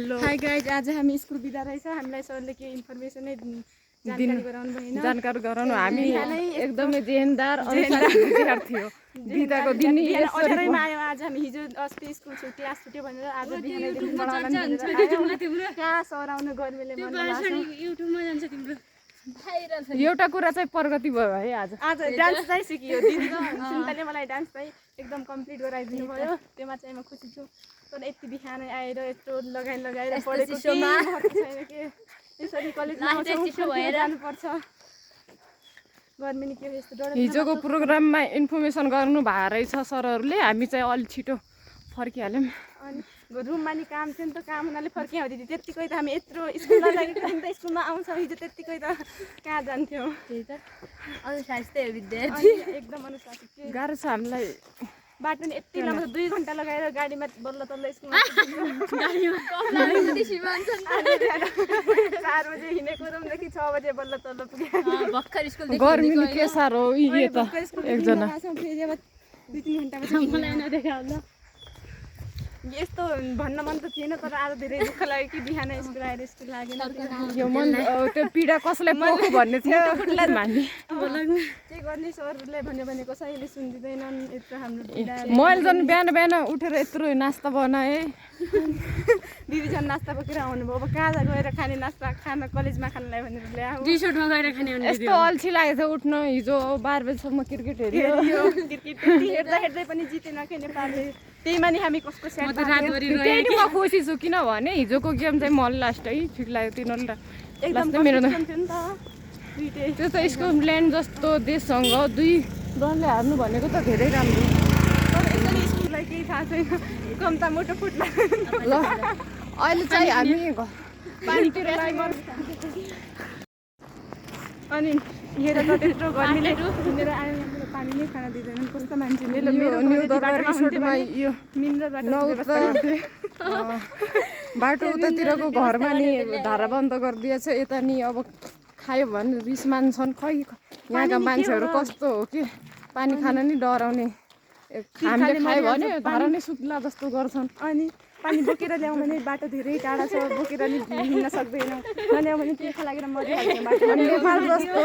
Hi guys, आज हामी school बिदा रहेछ। हामीलाई सरले के इन्फर्मेसन नै जानकारी गराउनु भएन। जानकारी गराउनु हामी एकदमै जेहेनदार विद्यार्थी हो। बिदाको दिन अठारैमा आयो। आज हामी हिजो अस्ति स्कुल क्लास छुट्यो भनेर आज बिहानैदेखि पढाउन कहाँ सर आउनु गर्मीले युट्युबमा जान्छ तिम्रो। एउटा कुरा चाहिँ प्रगति भयो है। आज डान्स चाहिँ सिकियो। सुन्तले मलाई डान्स चाहिँ एकदम कम्प्लिट गराइदिनु भयो। त्यसमा चाहिँ म खुसी छु। तर यति बिहानै आएर यत्रो लगाएर पढेको छैन के यसरी कलेजमा जानुपर्छ। गर्मी के यस्तो डर। हिजोको प्रोग्राममा इन्फर्मेसन गर्नु भएको रहेछ सरहरूले। हामी चाहिँ अलि छिटो फर्किहाल्यौँ। अनि रुममा नि काम थियो नि त, काम हुनाले फर्किहाल्यो दिदी। त्यतिकै त हामी यत्रो स्कुलमा लागेको नि त, स्कुलमा आउँछौँ। हिजो त्यतिकै त कहाँ जान्थ्यौँ। त्यही त अनुशासित हो विद्यार्थी, एकदम अनुशासित। गाह्रो छ हामीलाई। बाटो नि यति लामो 2 घन्टा लगाएर गाडीमा बल्ल तल्ल स्कुलमा 4 बजे हिँडेको रुमदेखि 6 बजे बल्ल तल्ल पुग्यो। भर्खर स्कुल गर्मी नि के साह्रो हो। यो त एकजना 2-3 घन्टामा यस्तो भन्न मन त थिएन। तर आज धेरै दुःख लाग्यो कि बिहान स्कुल आएर स्कुल लागेन। यो मन त्यो पीडा कसले पोखो भन्ने थियो। के गर्ने, सरहरूले भन्यो भने कसैले सुन्दिँदैनन्। यत्रो हाम्रो मैले झन् बिहान उठेर यत्रो नास्ता बनाएँ। दिदीजन नास्ता बोकेर आउनुभयो। अब कहाँ गएर खाने नास्ता खाना कलेजमा खानलाई भनेर ल्याऊ। टी-सर्टमा गएर खाने यस्तो अल्छी लागेको थियो उठ्न। हिजो 12 बजीसम्म क्रिकेट हेऱ्यो। क्रिकेट हेर्दै पनि जितेन के नेपालले। त्यहीमा नि हामी कसको स्याड त्यही म खुसी छु। किनभने हिजोको गेम चाहिँ मलाई लास्ट है ठिक लाग्यो। तिनीहरूलाई एकदम मेरो त्यो त स्कटल्यान्ड जस्तो देशसँग 2 रनले हार्नु भनेको त धेरै राम्रो। तर एकदमै स्कुललाई केही थाहा छैन। कम त मोटो फुट्ला। ल अहिले चाहिँ हामी पानीतिर अनि हेर त त्यत्रो गर्मीले हिँडेर आयो। यहाँबाट पानी नै खान दिँदैनन्। कस्तो मान्छे बाटो उतातिरको घरमा नि धारा बन्द गरिदिएछ। यता नि अब खायो भने रिस मान्छन्। खै यहाँका मान्छेहरू कस्तो हो कि पानी खान नि डराउने। हामीले खायो भने धारा नै सुत्ला जस्तो गर्छन्। अनि पानी बोकेर ल्याउँ भने बाटो धेरै टाढा छ, बोकेर नि हिँड्न सक्दैन। नल्याउँ भने तिर्खा लागेर मरिहाल्छ बाटो। नेपाल जस्तो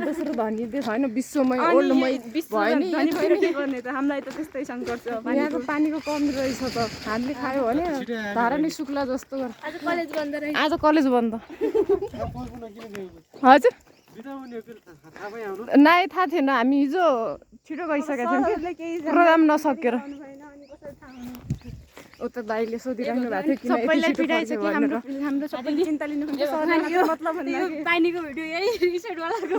दोस्रो धनी देश होइन विश्वमै ओल्डमै भयो नि। के गर्ने त, हामीलाई त त्यस्तै सङ्कट छ। यहाँको पानीको कमी रहेछ त। हामीले खायो भने धारा नै सुक्ला जस्तो गर्छ। आज कलेज बन्द रहेछ। आज कलेज बन्द। हजुर नाइ थाहा थिएन। हामी हिजो छिटो गइसकेको थियौँ कि प्रोग्राम नसकेर। उता दाइले सोधिराख्नु भएको थियो किन सबैलाई पिडाइसक्यो। हाम्रो सबैले चिन्ता लिनुपर्छ। मतलब पानीको भिडियो यही रिसोर्टवालाको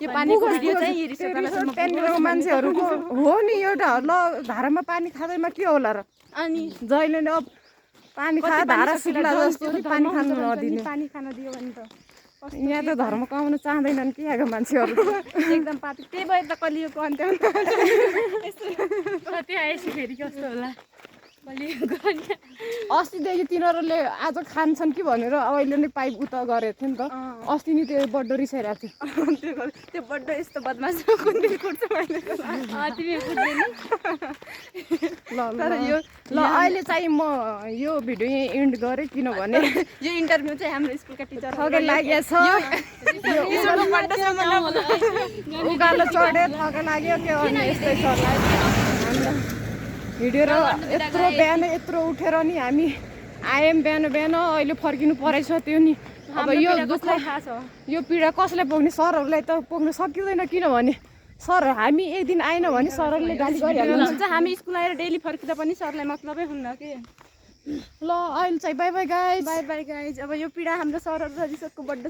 यो पानीको भिडियो चाहिँ रिसोर्टको मान्छेहरूको हो नि। एउटा ल धारामा पानी खाँदैमा के होला र। अनि जहिले नै अब पानी खा धारा सुक्ला जस्तो पानी खानु नदिने। पानी खान दियो भने त यहाँ त धर्म कमाउन चाहँदैनन् कि यहाँको मान्छेहरू। एकदम पापी। त्यही भएर त कलियुगको अन्त्य हुन्छ। कति आएछ फेरि कस्तो होला। अस्तिदेखि तिनीहरूले आज खान्छन् कि भनेर अहिले नै पाइप उता गरेको थियो नि त। अस्ति नि त्यो बड्डो रिसाइरहेको थियो। त्यो बड्डो यस्तो बदमास कुन दिन कुट्छ मैले। तर यो ल अहिले चाहिँ म यो भिडियो यहीँ एन्ड गरेँ। किनभने यो इन्टरभ्यू चाहिँ हाम्रो स्कुलका टिचर थकै लागेको छ। उकालो चढ्यो थकै लाग्यो के गर्ने यस्तै छ। हिँडेर यत्रो बिहान यत्रो उठेर नि हामी आयौँ बिहान। अहिले फर्किनु परेछ। त्यो नि अब यो दुःख थाहा छ। यो पीडा कसलाई पुग्ने। सरहरूलाई त पुग्न सकिँदैन। किनभने सर हामी एक दिन आएन भने सरहरूले गाली गरिहाल्नुहुन्छ। हामी स्कुल आएर डेली फर्किँदा पनि सरलाई मतलबै हुन्न कि। ल अहिले चाहिँ by by guys. By by guys. अब यो पीडा हाम्रो सरहरू रिसोर्टको बड्डो